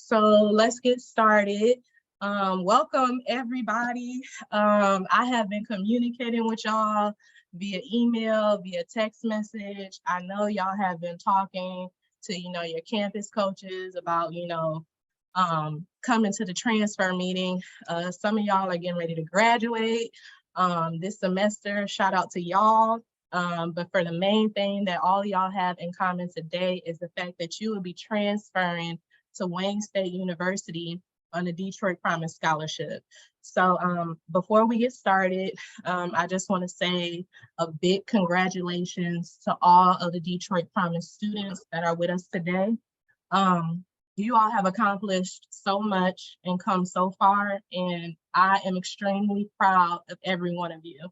So let's get started. Welcome everybody. I have been communicating with y'all via email, via text message. I know y'all have been talking to, your campus coaches about, coming to the transfer meeting. Some of y'all are getting ready to graduate this semester. Shout out to y'all. But for the main thing that all y'all have in common today is the fact that you will be transferring to Wayne State University on the Detroit Promise Scholarship. So before we get started, I just want to say a big congratulations to all of the Detroit Promise students that are with us today. You all have accomplished so much and come so far, and I am extremely proud of every one of you.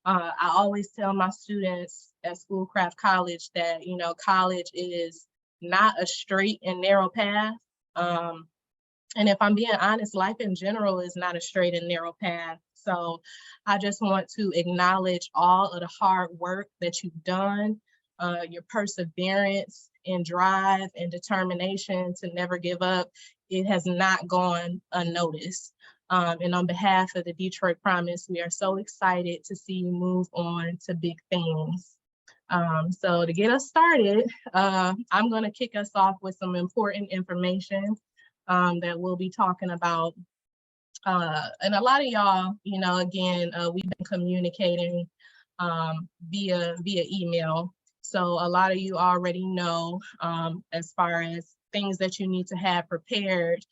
I always tell my students at Schoolcraft College that, college is not a straight and narrow path. And if I'm being honest, life in general is not a straight and narrow path. So I just want to acknowledge all of the hard work that you've done, your perseverance and drive and determination to never give up. It has not gone unnoticed. And on behalf of the Detroit Promise, we are so excited to see you move on to big things. So to get us started, I'm going to kick us off with some important information that we'll be talking about. And a lot of y'all, again, we've been communicating via email. So a lot of you already know as far as things that you need to have prepared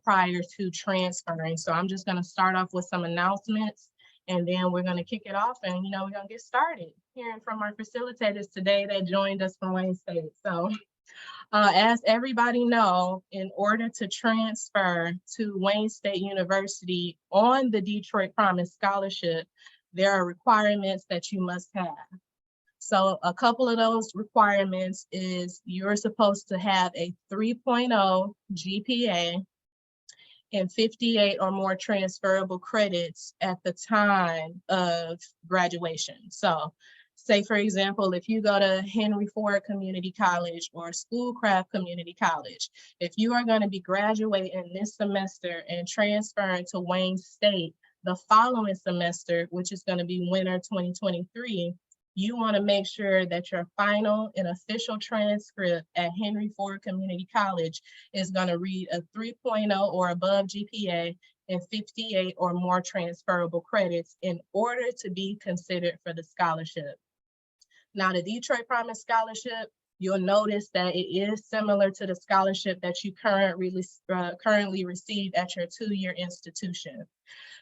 prior to transferring. So I'm just going to start off with some announcements, and then we're going to kick it off, and we're going to get started hearing from our facilitators today that joined us from Wayne State. So as everybody know, in order to transfer to Wayne State University on the Detroit Promise Scholarship, there are requirements that you must have. So a couple of those requirements is you're supposed to have a 3.0 GPA and 58 or more transferable credits at the time of graduation. So say, for example, if you go to Henry Ford Community College or Schoolcraft Community College, if you are going to be graduating this semester and transferring to Wayne State the following semester, which is going to be winter 2023, you want to make sure that your final and official transcript at Henry Ford Community College is going to read a 3.0 or above GPA and 58 or more transferable credits in order to be considered for the scholarship. Now, the Detroit Promise Scholarship, you'll notice that it is similar to the scholarship that you currently receive at your two-year institution.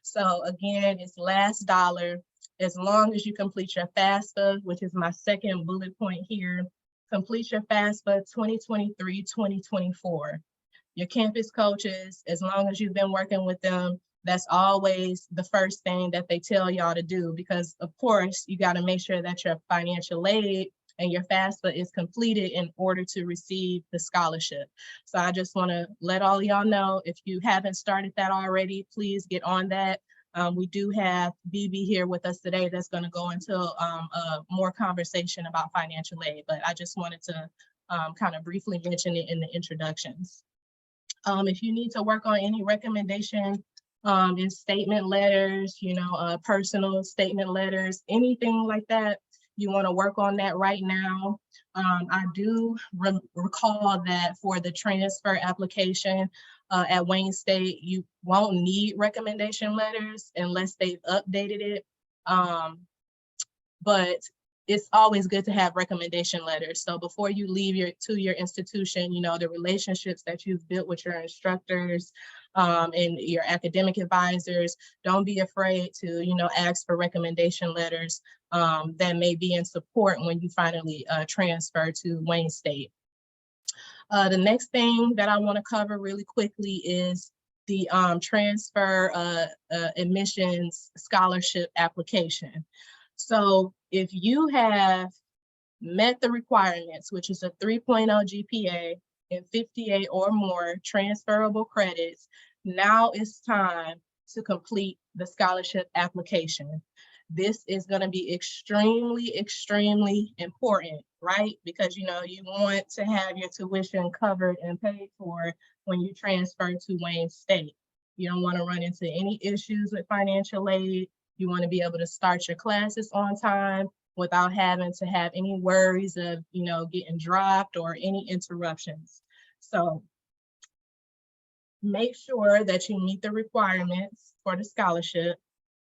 So again, it's last dollar. As long as you complete your FAFSA, which is my second bullet point here, complete your FAFSA 2023-2024. Your campus coaches, as long as you've been working with them, that's always the first thing that they tell y'all to do, because of course, you got to make sure that your financial aid and your FAFSA is completed in order to receive the scholarship. So I just want to let all y'all know, if you haven't started that already, please get on that. We do have Bibi here with us today that's going to go into more conversation about financial aid, but I just wanted to kind of briefly mention it in the introductions. If you need to work on any recommendation in statement letters, personal statement letters, anything like that, you want to work on that right now. I do recall that for the transfer application at Wayne State, you won't need recommendation letters unless they've updated it. But it's always good to have recommendation letters. So before you leave your institution, the relationships that you've built with your instructors and your academic advisors, don't be afraid to, ask for recommendation letters that may be in support when you finally transfer to Wayne State. The next thing that I want to cover really quickly is the transfer admissions scholarship application. So if you have met the requirements, which is a 3.0 GPA and 58 or more transferable credits, now it's time to complete the scholarship application. This is going to be extremely, extremely important, right? Because, you know, you want to have your tuition covered and paid for when you transfer to Wayne State. You don't want to run into any issues with financial aid. You want to be able to start your classes on time without having to have any worries of, you know, getting dropped or any interruptions. So make sure that you meet the requirements for the scholarship.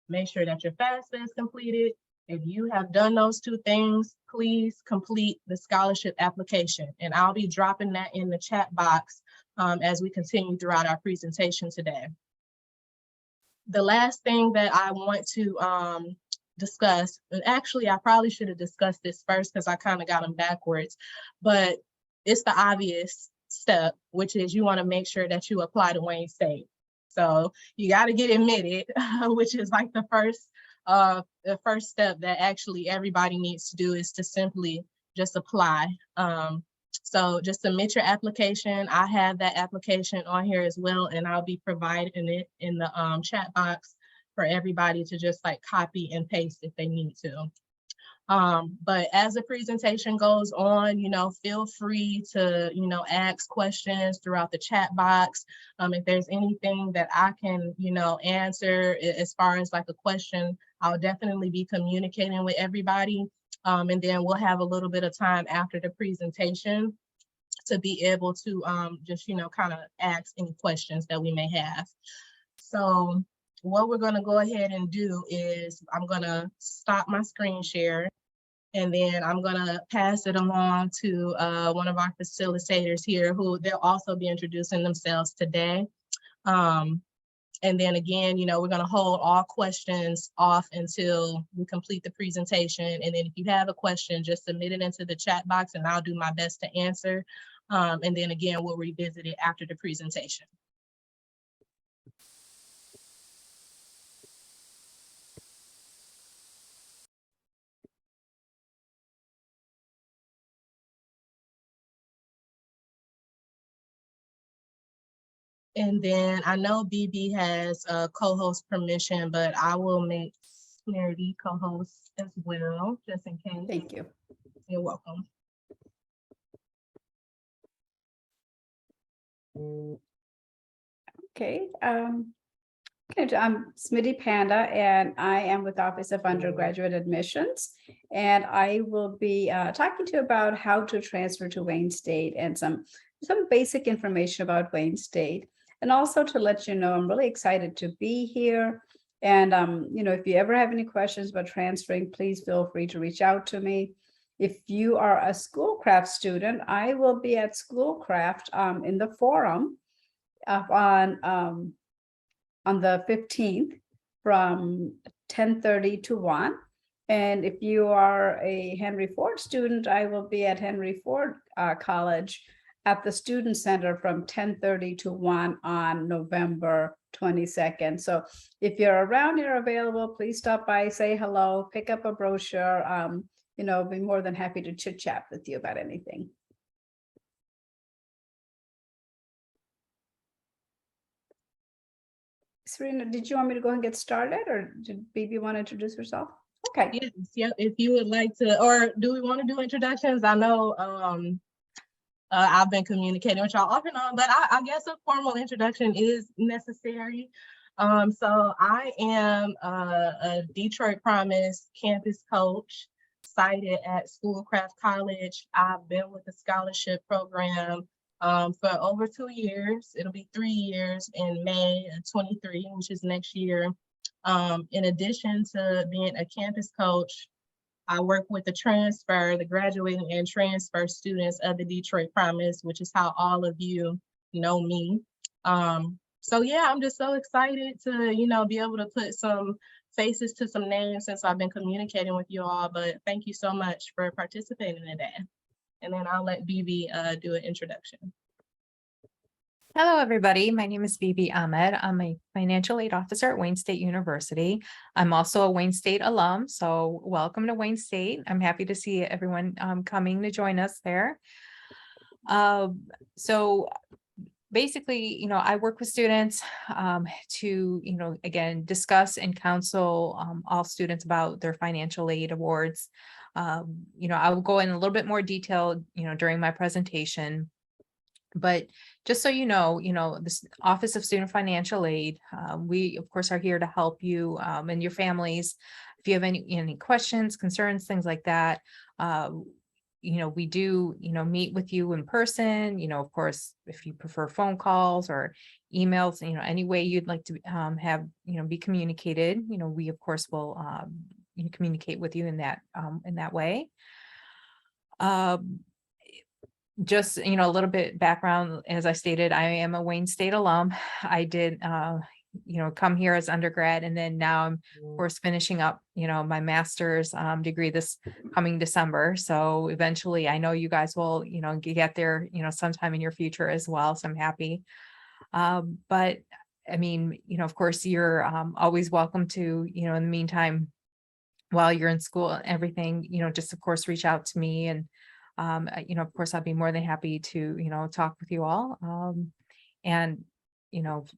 Make sure that your FAFSA is completed. If you have done those two things, please complete the scholarship application. And I'll be dropping that in the chat box as we continue throughout our presentation today. The last thing that I want to discuss, and actually I probably should have discussed this first because I kind of got them backwards, but it's the obvious step, which is you want to make sure that you apply to Wayne State. So you got to get admitted, which is like the first step that actually everybody needs to do, is to simply just apply. So just submit your application. I have that application on here as well, and I'll be providing it in the chat box for everybody to just like copy and paste if they need to. But as the presentation goes on, you know, feel free to, you know, ask questions throughout the chat box. If there's anything that I can, you know, answer as far as like a question, I'll definitely be communicating with everybody. And then we'll have a little bit of time after the presentation to be able to just, you know, kind of ask any questions that we may have. So what we're going to go ahead and do is I'm going to stop my screen share, and then I'm going to pass it along to one of our facilitators here, who they'll also be introducing themselves today. And then again, you know, we're going to hold all questions off until we complete the presentation. And then if you have a question, just submit it into the chat box and I'll do my best to answer. And then again, we'll revisit it after the presentation. And then I know Bibi has co-host permission, but I will make Smriti co-host as well, just in case. Thank you. You're welcome. Okay. I'm Smriti Panda, and I am with the Office of Undergraduate Admissions. And I will be talking to you about how to transfer to Wayne State and some basic information about Wayne State. And also to let you know, I'm really excited to be here. And, you know, if you ever have any questions about transferring, please feel free to reach out to me. If you are a Schoolcraft student, I will be at Schoolcraft in the forum on the 15th from 10:30 to 1. And if you are a Henry Ford student, I will be at Henry Ford College at the Student Center from 10:30 to 1 on November 22nd. So if you're around here available, please stop by, say hello, pick up a brochure. You know, be more than happy to chit chat with you about anything. Syrena, did you want me to go and get started, or did Bibi want to introduce herself? Okay. Yes, yeah, if you would like to, or do we want to do introductions? I know I've been communicating with y'all off and on, but I guess a formal introduction is necessary. So I am a Detroit Promise campus coach cited at Schoolcraft College. I've been with the scholarship program for over 2 years. It'll be 3 years in May of 23, which is next year. In addition to being a campus coach, I work with the graduating and transfer students of the Detroit Promise, which is how all of you know me. So yeah, I'm just so excited to, you know, be able to put some faces to some names since I've been communicating with you all, but thank you so much for participating today. And then I'll let Bibi do an introduction. Hello, everybody. My name is Bibi Ahmed. I'm a financial aid officer at Wayne State University. I'm also a Wayne State alum, so welcome to Wayne State. I'm happy to see everyone coming to join us there. So basically, I work with students to, again, discuss and counsel all students about their financial aid awards. I will go in a little bit more detail, during my presentation. But just so this Office of Student Financial Aid, we of course are here to help you and your families. If you have any questions, concerns, things like that, we do, meet with you in person. Of course, if you prefer phone calls or emails, any way you'd like to have, be communicated, we of course will communicate with you in that way. Just, a little bit background, as I stated, I am a Wayne State alum. I did, come here as undergrad, and then now I'm, of course, finishing up, my master's degree this coming December. So eventually I know you guys will, get there, sometime in your future as well. So I'm happy. But I mean, of course, you're always welcome to, in the meantime, while you're in school and everything, just of course, reach out to me. And of course, I'd be more than happy to, talk with you all. And,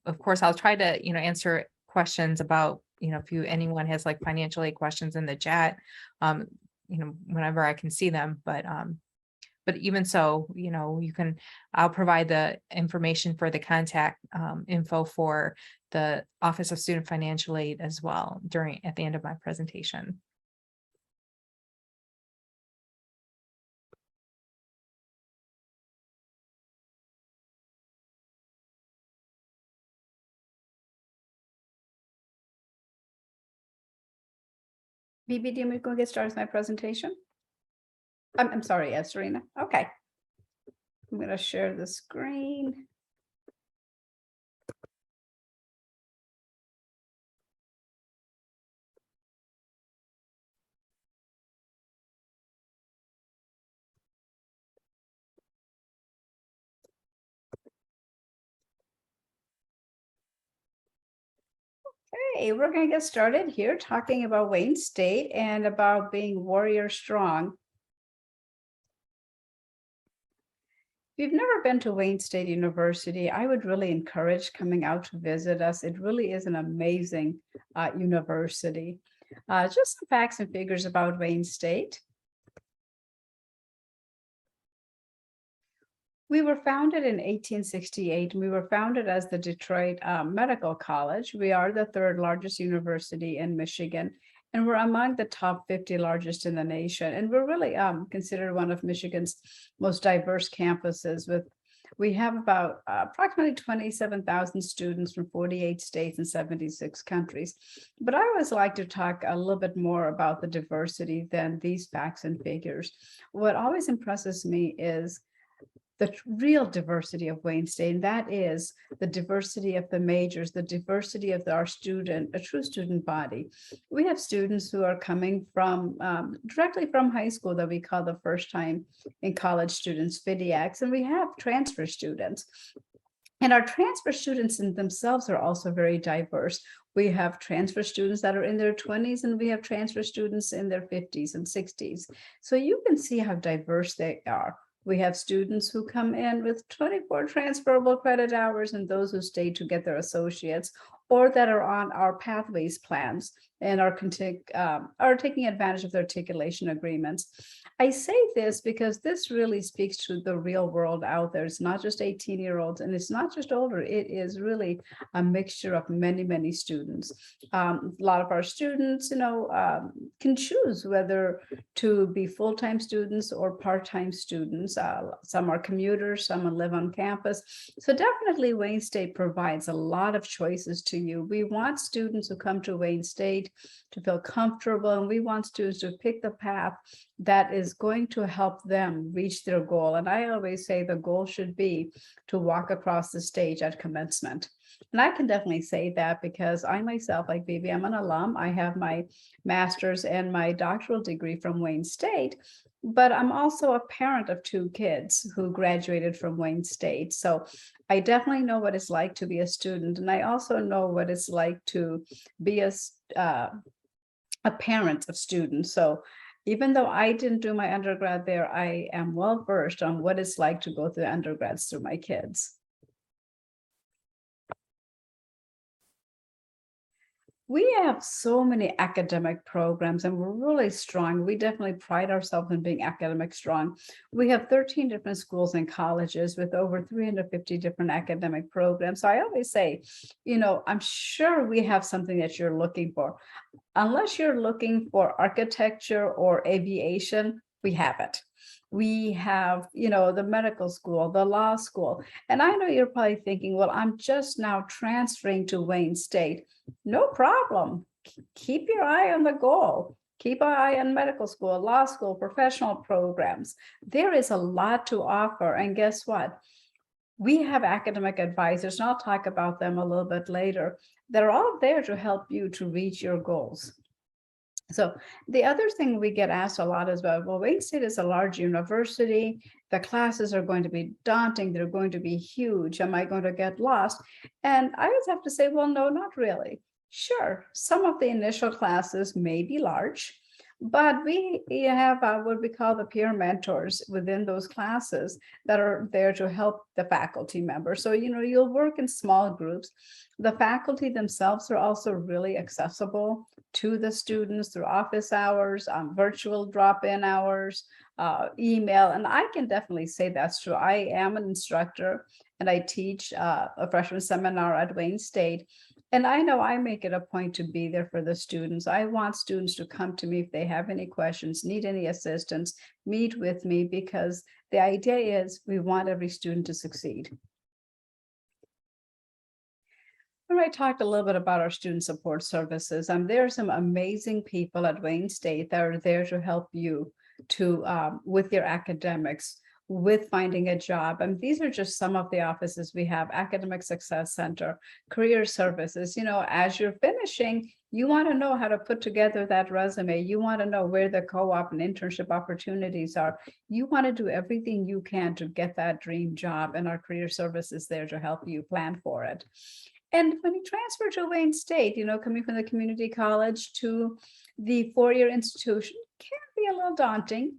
of course, I'll try to, answer questions about, if anyone has like financial aid questions in the chat, whenever I can see them. But even so, I'll provide the information for the contact info for the Office of Student Financial Aid as well at the end of my presentation. Bibi, do you want me to go get started with my presentation? I'm sorry, yes, Syrena. Okay. I'm going to share the screen. Okay, we're going to get started here talking about Wayne State and about being warrior strong. If you've never been to Wayne State University, I would really encourage coming out to visit us. It really is an amazing university. Just some facts and figures about Wayne State. We were founded in 1868. We were founded as the Detroit Medical College. We are the third largest university in Michigan, and we're among the top 50 largest in the nation. And we're really considered one of Michigan's most diverse campuses. We have about approximately 27,000 students from 48 states and 76 countries. But I always like to talk a little bit more about the diversity than these facts and figures. What always impresses me is the real diversity of Wayne State, and that is the diversity of the majors, the diversity of our a true student body. We have students who are coming from directly from high school that we call the first time in college students, FIDIACs, and we have transfer students. And our transfer students in themselves are also very diverse. We have transfer students that are in their 20s, and we have transfer students in their 50s and 60s. So you can see how diverse they are. We have students who come in with 24 transferable credit hours and those who stay to get their associates, or that are on our pathways plans and are taking advantage of the articulation agreements. I say this because this really speaks to the real world out there. It's not just 18-year-olds, and it's not just older. It is really a mixture of many, many students. A lot of our students, can choose whether to be full-time students or part-time students. Some are commuters, some live on campus. So definitely Wayne State provides a lot of choices to you. We want students who come to Wayne State to feel comfortable, and we want students to pick the path that is going to help them reach their goal. And I always say the goal should be to walk across the stage at commencement. And I can definitely say that because I myself, like Bibi, I'm an alum. I have my master's and my doctoral degree from Wayne State, but I'm also a parent of 2 kids who graduated from Wayne State. So I definitely know what it's like to be a student. And I also know what it's like to be a parent of students. So even though I didn't do my undergrad there, I am well versed on what it's like to go through undergrads through my kids. We have so many academic programs and we're really strong. We definitely pride ourselves in being academic strong. We have 13 different schools and colleges with over 350 different academic programs. So I always say, I'm sure we have something that you're looking for. Unless you're looking for architecture or aviation, we have it. We have, the medical school, the law school. And I know you're probably thinking, well, I'm just now transferring to Wayne State. No problem. Keep your eye on the goal. Keep an eye on medical school, law school, professional programs. There is a lot to offer. And guess what? We have academic advisors, and I'll talk about them a little bit later, that are all there to help you to reach your goals. So the other thing we get asked a lot is about, well, Wayne State is a large university. The classes are going to be daunting. They're going to be huge. Am I going to get lost? And I always have to say, well, no, not really. Sure, some of the initial classes may be large, but we have what we call the peer mentors within those classes that are there to help the faculty members. So, you'll work in small groups. The faculty themselves are also really accessible to the students through office hours, virtual drop-in hours, email. And I can definitely say that's true. I am an instructor and I teach a freshman seminar at Wayne State. And I know I make it a point to be there for the students. I want students to come to me if they have any questions, need any assistance, meet with me, because the idea is we want every student to succeed. I talked a little bit about our student support services. There are some amazing people at Wayne State that are there to help you with your academics, with finding a job. And these are just some of the offices we have: Academic Success Center, Career Services. As you're finishing, you want to know how to put together that resume. You want to know where the co-op and internship opportunities are. You want to do everything you can to get that dream job, and our Career Service is there to help you plan for it. And when you transfer to Wayne State, coming from the community college to the four-year institution can be a little daunting.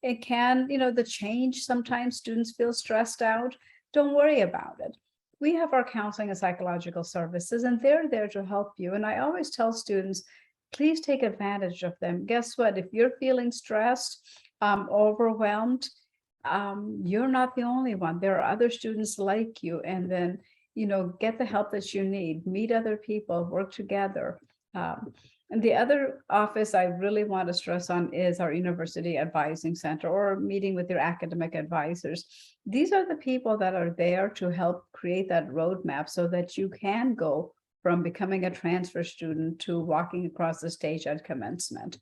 It can, the change, sometimes students feel stressed out. Don't worry about it. We have our counseling and psychological services, and they're there to help you. And I always tell students, please take advantage of them. Guess what? If you're feeling stressed, overwhelmed, you're not the only one. There are other students like you. And then get the help that you need, meet other people, work together. And the other office I really want to stress on is our University Advising Center, or meeting with your academic advisors. These are the people that are there to help create that roadmap so that you can go from becoming a transfer student to walking across the stage at commencement.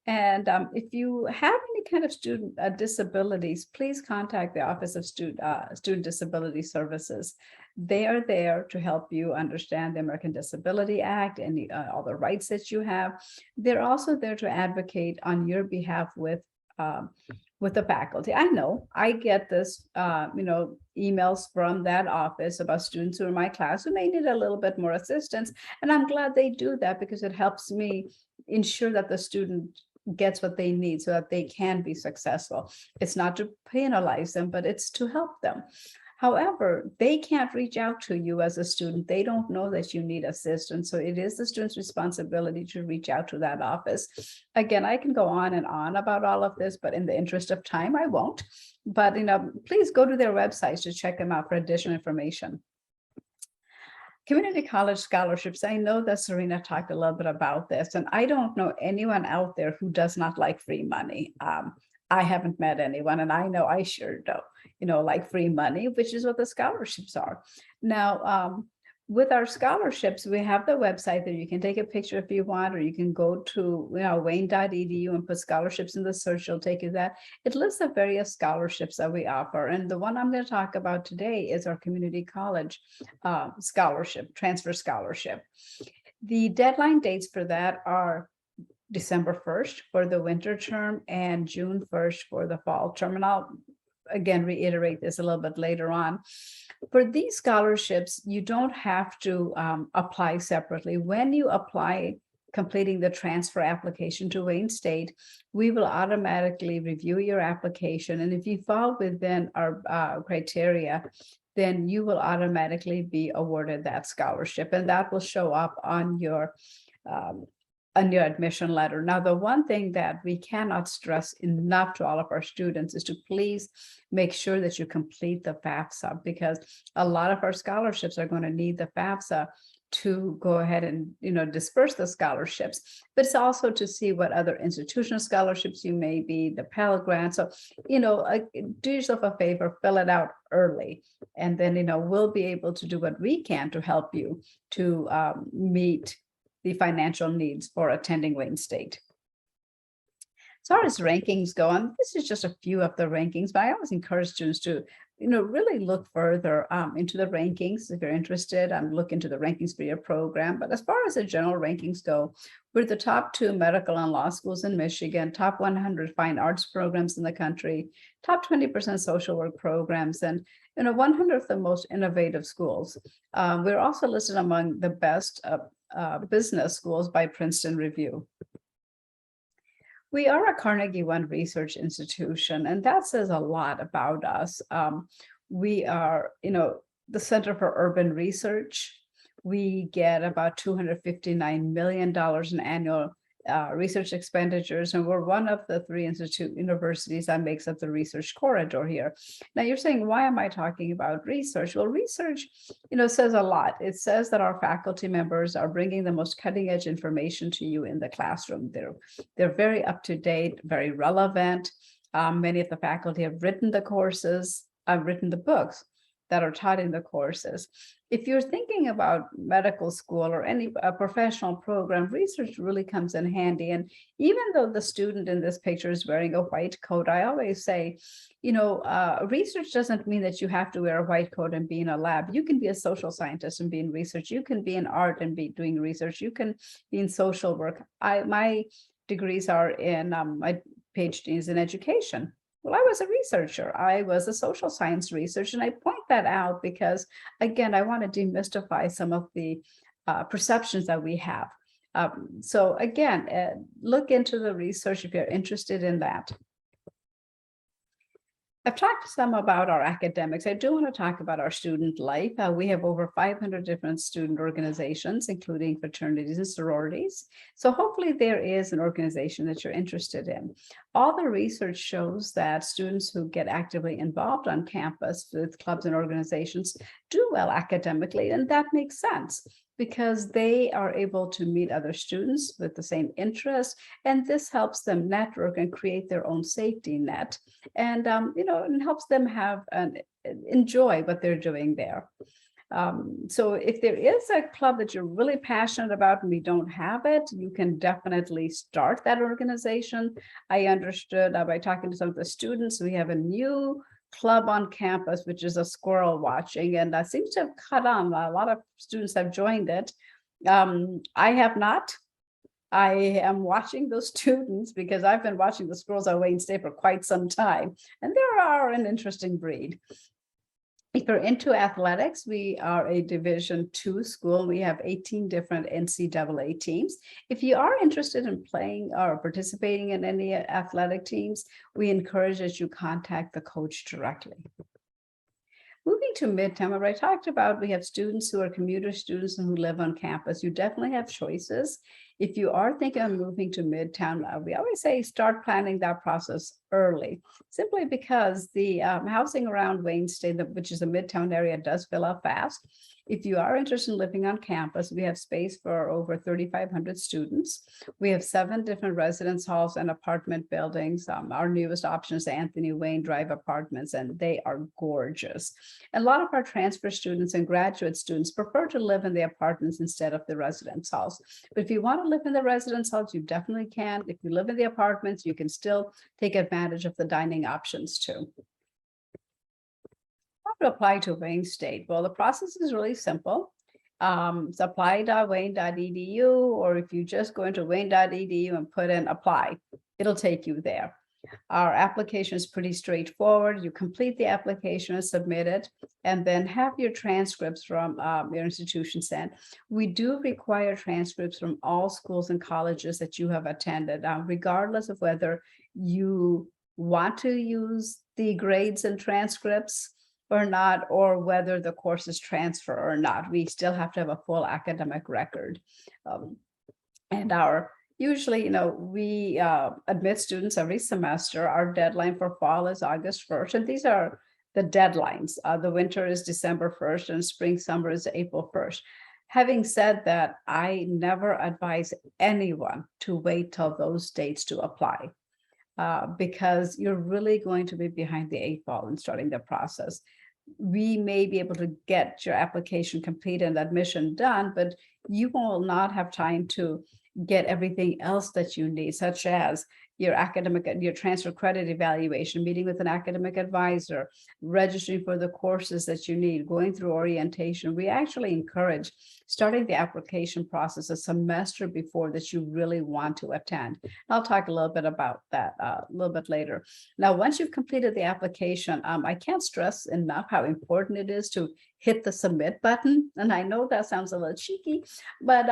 And if you have any kind of student disabilities, please contact the Office of Student Disability Services. They are there to help you understand the American Disability Act and all the rights that you have. They're also there to advocate on your behalf with the faculty. I know I get this, emails from that office about students who are in my class who may need a little bit more assistance. And I'm glad they do that, because it helps me ensure that the student gets what they need so that they can be successful. It's not to penalize them, but it's to help them. However, they can't reach out to you as a student. They don't know that you need assistance. So it is the student's responsibility to reach out to that office. Again, I can go on and on about all of this, but in the interest of time, I won't. But please go to their websites to check them out for additional information. Community college scholarships. I know that Syrena talked a little bit about this, and I don't know anyone out there who does not like free money. I haven't met anyone, and I know I sure don't, like free money, which is what the scholarships are. Now, with our scholarships, we have the website that you can take a picture if you want, or you can go to wayne.edu and put scholarships in the search. It'll take you that. It lists the various scholarships that we offer. And the one I'm going to talk about today is our community college scholarship, transfer scholarship. The deadline dates for that are December 1st for the winter term and June 1st for the fall term. And I'll again reiterate this a little bit later on. For these scholarships, you don't have to apply separately. When you apply, completing the transfer application to Wayne State, we will automatically review your application. And if you fall within our criteria, then you will automatically be awarded that scholarship, and that will show up on your admission letter. Now, the one thing that we cannot stress enough to all of our students is to please make sure that you complete the FAFSA, because a lot of our scholarships are going to need the FAFSA to go ahead and disperse the scholarships, but it's also to see what other institutional scholarships you may be, the Pell Grant. So do yourself a favor, fill it out early, and then we'll be able to do what we can to help you to meet the financial needs for attending Wayne State. As far as rankings go, and this is just a few of the rankings, but I always encourage students to really look further into the rankings. If you're interested, look into the rankings for your program. But as far as the general rankings go, we're the top 2 medical and law schools in Michigan, top 100 fine arts programs in the country, top 20% social work programs, and 100 of the most innovative schools. We're also listed among the best business schools by Princeton Review. We are a Carnegie One research institution, and that says a lot about us. We are, the Center for Urban Research. We get about $259 million in annual research expenditures, and we're one of the 3 universities that makes up the research corridor here. Now you're saying, why am I talking about research? Well, research, says a lot. It says that our faculty members are bringing the most cutting edge information to you in the classroom. They're very up to date, very relevant. Many of the faculty have written the courses, written the books that are taught in the courses. If you're thinking about medical school or any professional program, research really comes in handy. And even though the student in this picture is wearing a white coat, I always say, research doesn't mean that you have to wear a white coat and be in a lab. You can be a social scientist and be in research. You can be in art and be doing research. You can be in social work. My degrees are in, my PhD is in education. Well, I was a researcher. I was a social science researcher, and I point that out because, again, I want to demystify some of the perceptions that we have. So again, look into the research if you're interested in that. I've talked some about our academics. I do want to talk about our student life. We have over 500 different student organizations, including fraternities and sororities. So hopefully there is an organization that you're interested in. All the research shows that students who get actively involved on campus with clubs and organizations do well academically, and that makes sense, because they are able to meet other students with the same interests, and this helps them network and create their own safety net, and and helps them have and enjoy what they're doing there. So if there is a club that you're really passionate about and we don't have it, you can definitely start that organization. I understood by talking to some of the students, we have a new club on campus, which is a squirrel watching, and that seems to have caught on. A lot of students have joined it. I have not. I am watching those students because I've been watching the squirrels at Wayne State for quite some time, and they are an interesting breed. If you're into athletics, we are a Division II school. We have 18 different NCAA teams. If you are interested in playing or participating in any athletic teams, we encourage that you contact the coach directly. Moving to Midtown, what I talked about, we have students who are commuter students and who live on campus. You definitely have choices. If you are thinking of moving to Midtown, we always say start planning that process early, simply because the housing around Wayne State, which is the Midtown area, does fill up fast. If you are interested in living on campus, we have space for over 3,500 students. We have 7 different residence halls and apartment buildings. Our newest option is the Anthony Wayne Drive apartments, and they are gorgeous. And a lot of our transfer students and graduate students prefer to live in the apartments instead of the residence halls. But if you want to live in the residence halls, you definitely can. If you live in the apartments, you can still take advantage of the dining options too. To apply to Wayne State? Well, the process is really simple. It's apply.wayne.edu, or if you just go into wayne.edu and put in apply, it'll take you there. Our application is pretty straightforward. You complete the application and submit it, and then have your transcripts from your institution sent. We do require transcripts from all schools and colleges that you have attended, regardless of whether you want to use the grades and transcripts or not, or whether the courses transfer or not. We still have to have a full academic record. And usually, we admit students every semester. Our deadline for fall is August 1st, and these are the deadlines. The winter is December 1st, and spring summer is April 1st. Having said that, I never advise anyone to wait till those dates to apply, because you're really going to be behind the 8 ball in starting the process. We may be able to get your application completed and admission done, but you will not have time to get everything else that you need, such as your transfer credit evaluation, meeting with an academic advisor, registering for the courses that you need, going through orientation. We actually encourage starting the application process a semester before that you really want to attend. I'll talk a little bit about that a little bit later. Now, once you've completed the application, I can't stress enough how important it is to hit the submit button. And I know that sounds a little cheeky, but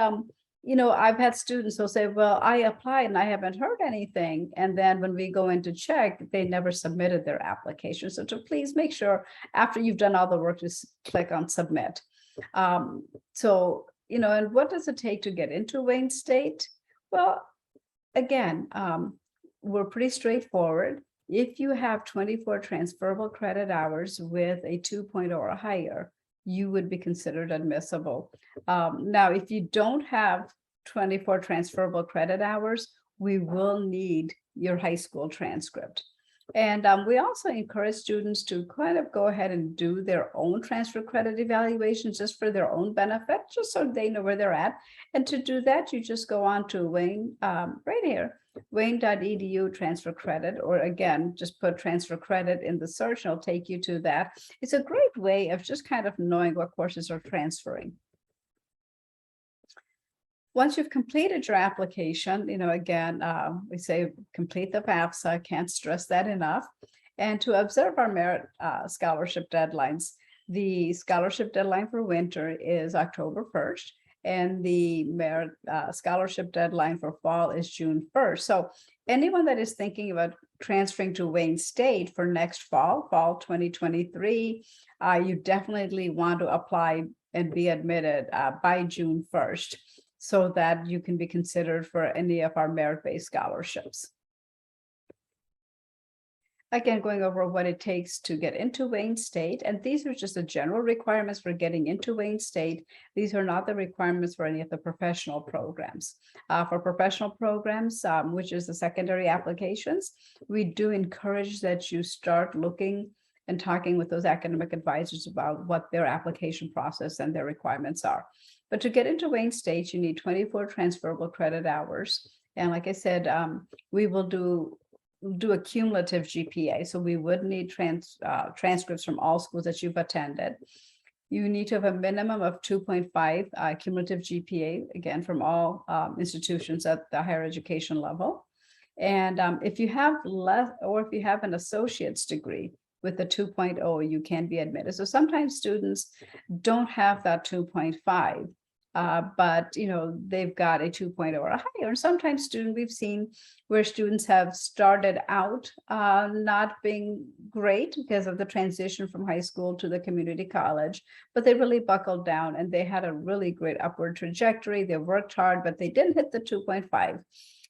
I've had students who'll say, well, I applied and I haven't heard anything. And then when we go in to check, they never submitted their application. So to please make sure after you've done all the work, just click on submit. And what does it take to get into Wayne State? Well, again, we're pretty straightforward. If you have 24 transferable credit hours with a 2.0 or higher, you would be considered admissible. Now, if you don't have 24 transferable credit hours, we will need your high school transcript. And we also encourage students to kind of go ahead and do their own transfer credit evaluations just for their own benefit, just so they know where they're at. And to do that, you just go on to Wayne, right here, wayne.edu transfer credit, or again, just put transfer credit in the search and it'll take you to that. It's a great way of just kind of knowing what courses are transferring. Once you've completed your application, again, we say complete the FAFSA, can't stress that enough. And to observe our merit scholarship deadlines, the scholarship deadline for winter is October 1st, and the merit scholarship deadline for fall is June 1st. So anyone that is thinking about transferring to Wayne State for next fall 2023, you definitely want to apply and be admitted by June 1st. So that you can be considered for any of our merit-based scholarships. Again, going over what it takes to get into Wayne State, and these are just the general requirements for getting into Wayne State. These are not the requirements for any of the professional programs. For professional programs, which is the secondary applications, we do encourage that you start looking and talking with those academic advisors about what their application process and their requirements are. But to get into Wayne State, you need 24 transferable credit hours. And like I said, we will do a cumulative GPA. So we would need transcripts from all schools that you've attended. You need to have a minimum of 2.5 cumulative GPA, again, from all institutions at the higher education level. And if you have less, or if you have an associate's degree with a 2.0, you can be admitted. So sometimes students don't have that 2.5. But they've got a 2.0 or higher. And sometimes we've seen where students have started out not being great because of the transition from high school to the community college, but they really buckled down and they had a really great upward trajectory. They worked hard, but they didn't hit the 2.5.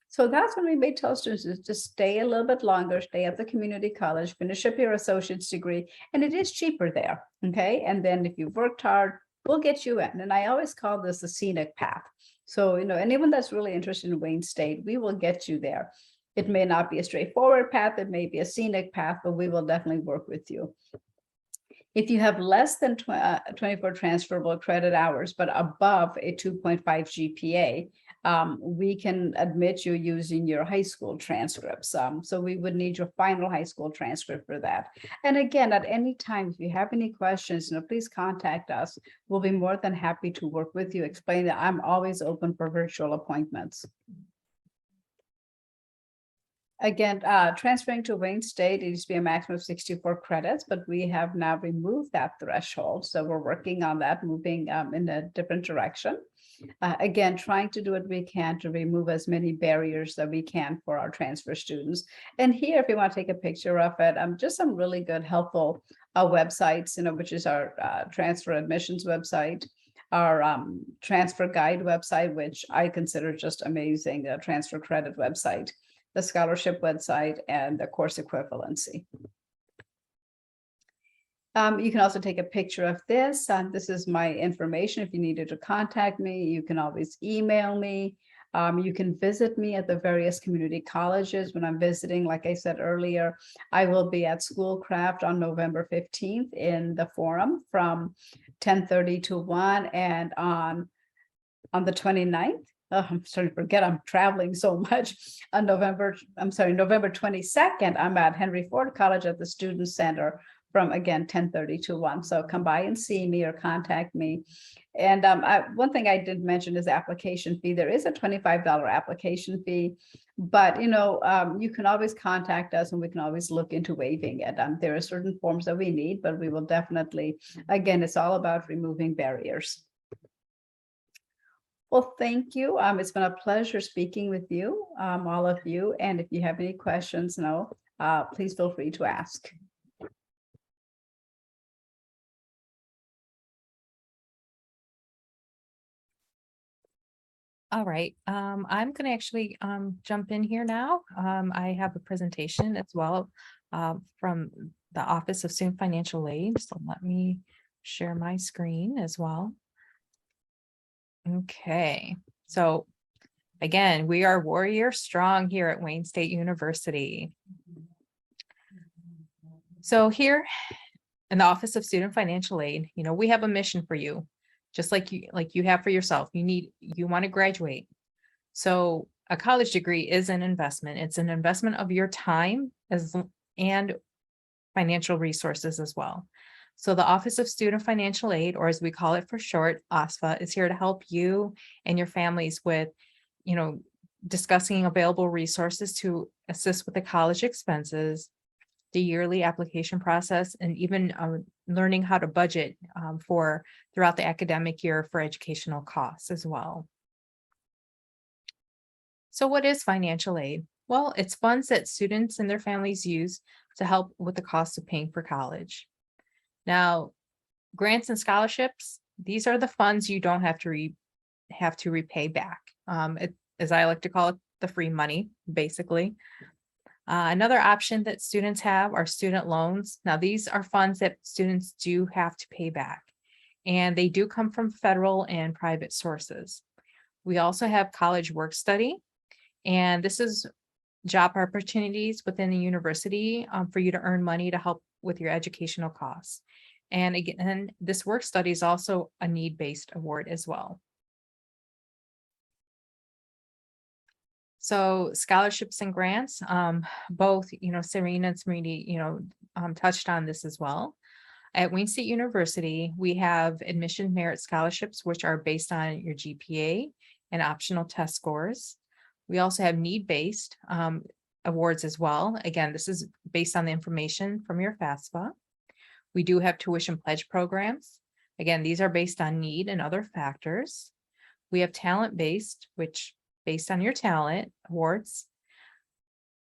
So that's when we may tell students is just stay a little bit longer, stay at the community college, finish up your associate's degree, and it is cheaper there, okay? And then if you've worked hard, we'll get you in. And I always call this the scenic path. So, anyone that's really interested in Wayne State, we will get you there. It may not be a straightforward path, it may be a scenic path, but we will definitely work with you. If you have less than 24 transferable credit hours, but above a 2.5 GPA, we can admit you using your high school transcripts. So we would need your final high school transcript for that. And again, at any time, if you have any questions, please contact us. We'll be more than happy to work with you, explain that I'm always open for virtual appointments. Again, transferring to Wayne State, it used to be a maximum of 64 credits, but we have now removed that threshold. So we're working on that, moving in a different direction. Again, trying to do what we can to remove as many barriers that we can for our transfer students. And here, if you want to take a picture of it, just some really good, helpful websites, which is our transfer admissions website, our transfer guide website, which I consider just amazing, the transfer credit website, the scholarship website, and the course equivalency. You can also take a picture of this. This is my information. If you needed to contact me, you can always email me. You can visit me at the various community colleges. When I'm visiting, like I said earlier, I will be at Schoolcraft on November 15th in the Forum from 10:30 to 1, and on the 29th. I'm starting to forget, I'm traveling so much. On November 22nd, I'm at Henry Ford College at the Student Center from, again, 10:30 to 1. So come by and see me or contact me. And one thing I didn't mention is the application fee. There is a $25 application fee, but you can always contact us and we can always look into waiving it. There are certain forms that we need, but we will definitely, again, it's all about removing barriers. Well, thank you. It's been a pleasure speaking with you, all of you. And if you have any questions, please feel free to ask. All right, I'm going to actually jump in here now. I have a presentation as well from the Office of Student Financial Aid. So let me share my screen as well. Okay, so again, we are warrior strong here at Wayne State University. So here in the Office of Student Financial Aid, we have a mission for you. Just like you have for yourself. You want to graduate. So a college degree is an investment. It's an investment of your time and financial resources as well. So the Office of Student Financial Aid, or as we call it for short, OSFA, is here to help you and your families with, discussing available resources to assist with the college expenses, the yearly application process, and even learning how to budget for throughout the academic year for educational costs as well. So what is financial aid? Well, it's funds that students and their families use to help with the cost of paying for college. Now, grants and scholarships, these are the funds you don't have to repay back. As I like to call it, the free money, basically. Another option that students have are student loans. Now, these are funds that students do have to pay back, and they do come from federal and private sources. We also have college work study, and this is job opportunities within the university for you to earn money to help with your educational costs. And again, this work study is also a need-based award as well. So scholarships and grants, both, Syrena and Smriti, touched on this as well. At Wayne State University, we have admission merit scholarships, which are based on your GPA and optional test scores. We also have need-based awards as well. Again, this is based on the information from your FAFSA. We do have tuition pledge programs. Again, these are based on need and other factors. We have talent-based, which based on your talent awards.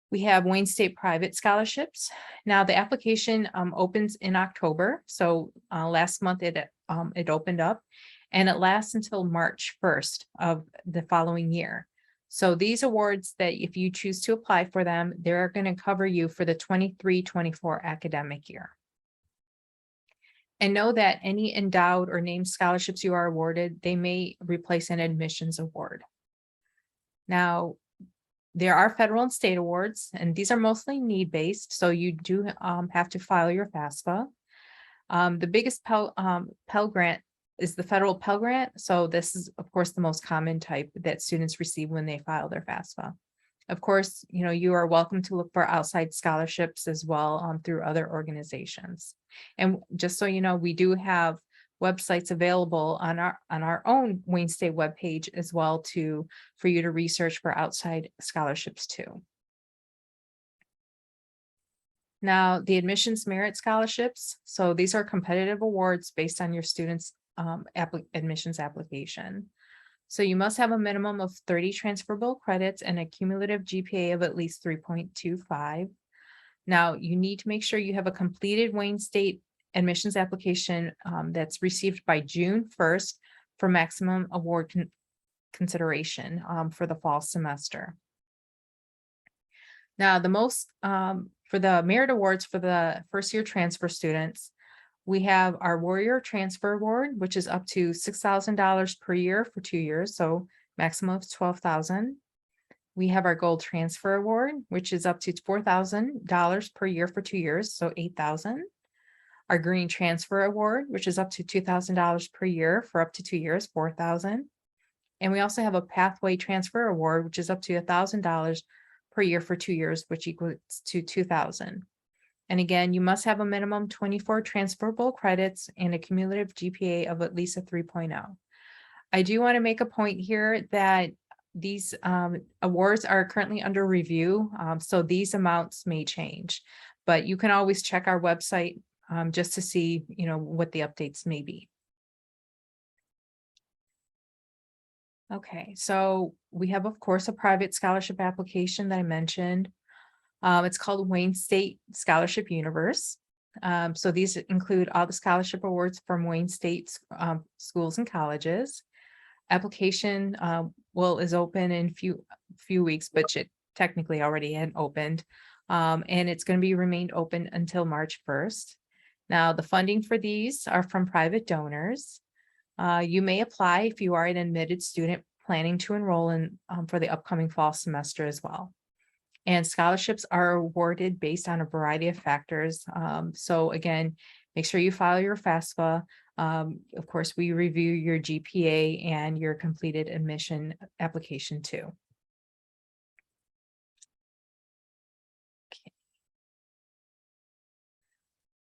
We have Wayne State private scholarships. Now the application opens in October. So last month it opened up, and it lasts until March 1st of the following year. So these awards, that if you choose to apply for them, they're going to cover you for the 23-24 academic year. And know that any endowed or named scholarships you are awarded, they may replace an admissions award. Now, there are federal and state awards, and these are mostly need-based, so you do have to file your FAFSA. The biggest Pell Grant is the federal Pell Grant, so this is, of course, the most common type that students receive when they file their FAFSA. Of course, you are welcome to look for outside scholarships as well through other organizations. And just so you know, we do have websites available on our own Wayne State webpage as well for you to research for outside scholarships too. Now, the admissions merit scholarships. So these are competitive awards based on your student's admissions application. So you must have a minimum of 30 transferable credits and a cumulative GPA of at least 3.25. Now, you need to make sure you have a completed Wayne State admissions application that's received by June 1st for maximum award consideration for the fall semester. Now, the most for the merit awards for the first year transfer students, we have our Warrior Transfer Award, which is up to $6,000 per year for 2 years, so maximum of $12,000. We have our Gold Transfer Award, which is up to $4,000 per year for 2 years, so $8,000. Our Green Transfer Award, which is up to $2,000 per year for up to 2 years, $4,000. And we also have a Pathway Transfer Award, which is up to $1,000 per year for 2 years, which equals to $2,000. And again, you must have a minimum 24 transferable credits and a cumulative GPA of at least a 3.0. I do want to make a point here that these awards are currently under review, so these amounts may change, but you can always check our website just to see, what the updates may be. Okay, so we have, of course, a private scholarship application that I mentioned. It's called Wayne State Scholarship Universe. So these include all the scholarship awards from Wayne State schools and colleges. Application is open in few weeks, but it technically already had opened. And it's going to be remained open until March 1st. Now, the funding for these are from private donors. You may apply if you are an admitted student planning to enroll in for the upcoming fall semester as well. And scholarships are awarded based on a variety of factors. So again, make sure you file your FAFSA. Of course, we review your GPA and your completed admission application too. Okay.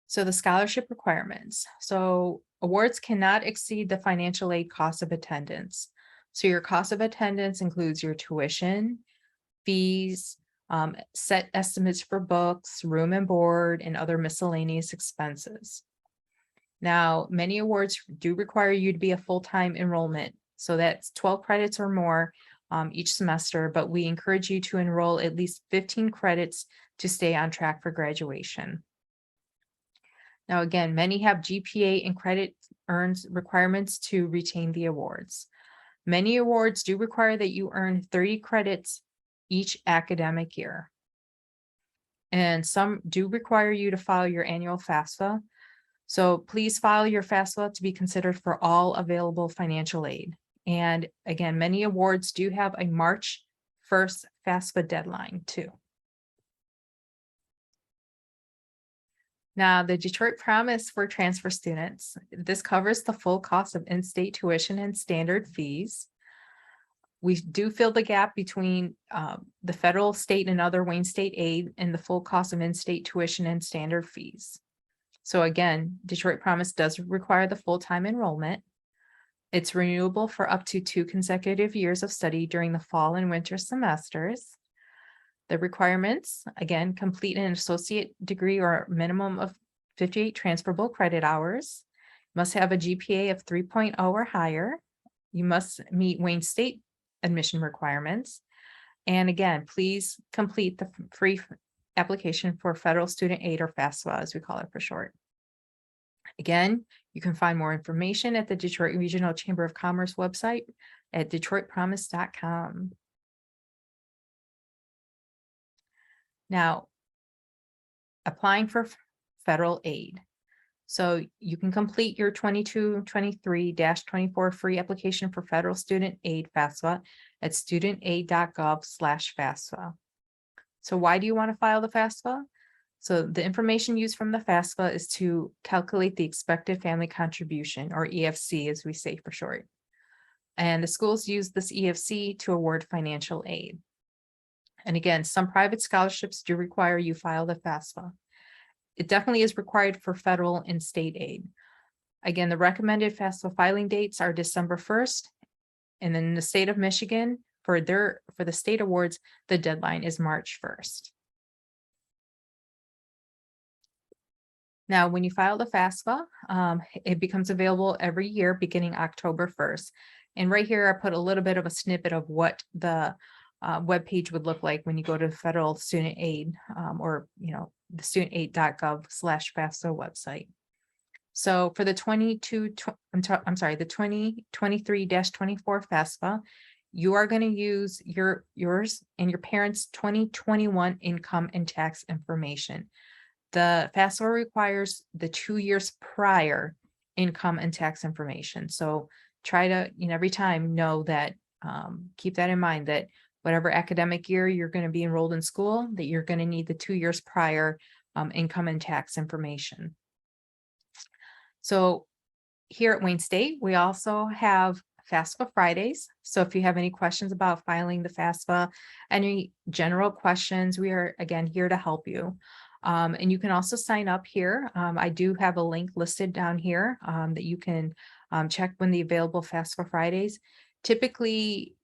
So the scholarship requirements. So awards cannot exceed the financial aid cost of attendance. So your cost of attendance includes your tuition, fees, set estimates for books, room and board, and other miscellaneous expenses. Now, many awards do require you to be a full-time enrollment. So that's 12 credits or more each semester, but we encourage you to enroll at least 15 credits to stay on track for graduation. Now, again, many have GPA and credit earns requirements to retain the awards. Many awards do require that you earn 30 credits each academic year. And some do require you to file your annual FAFSA. So please file your FAFSA to be considered for all available financial aid. And again, many awards do have a March 1st FAFSA deadline too. Now, the Detroit Promise for transfer students. This covers the full cost of in-state tuition and standard fees. We do fill the gap between the federal, state, and other Wayne State aid and the full cost of in-state tuition and standard fees. So again, Detroit Promise does require the full-time enrollment. It's renewable for up to 2 consecutive years of study during the fall and winter semesters. The requirements, again, complete an associate degree or minimum of 58 transferable credit hours. Must have a GPA of 3.0 or higher. You must meet Wayne State admission requirements. And again, please complete the free application for federal student aid, or FAFSA, as we call it for short. Again, you can find more information at the Detroit Regional Chamber of Commerce website at detroitpromise.com. Now, applying for federal aid. So you can complete your 22-23-24 free application for federal student aid FAFSA at studentaid.gov/FAFSA. So why do you want to file the FAFSA? So the information used from the FAFSA is to calculate the expected family contribution, or EFC as we say for short. And the schools use this EFC to award financial aid. And again, some private scholarships do require you file the FAFSA. It definitely is required for federal and state aid. Again, the recommended FAFSA filing dates are December 1st. And then in the state of Michigan, for the state awards, the deadline is March 1st. Now, when you file the FAFSA, it becomes available every year beginning October 1st. And right here, I put a little bit of a snippet of what the web page would look like when you go to federal student aid, or the studentaid.gov/FAFSA website. So for the I'm sorry, the 2023-24 FAFSA, you are going to use yours and your parents' 2021 income and tax information. The FAFSA requires the 2 years prior income and tax information. So try to, every time know that, keep that in mind, that whatever academic year you're going to be enrolled in school, that you're going to need the 2 years prior income and tax information. So here at Wayne State, we also have FAFSA Fridays. So if you have any questions about filing the FAFSA, any general questions, we are again here to help you. And you can also sign up here. I do have a link listed down here that you can check when the available FAFSA Fridays. Typically,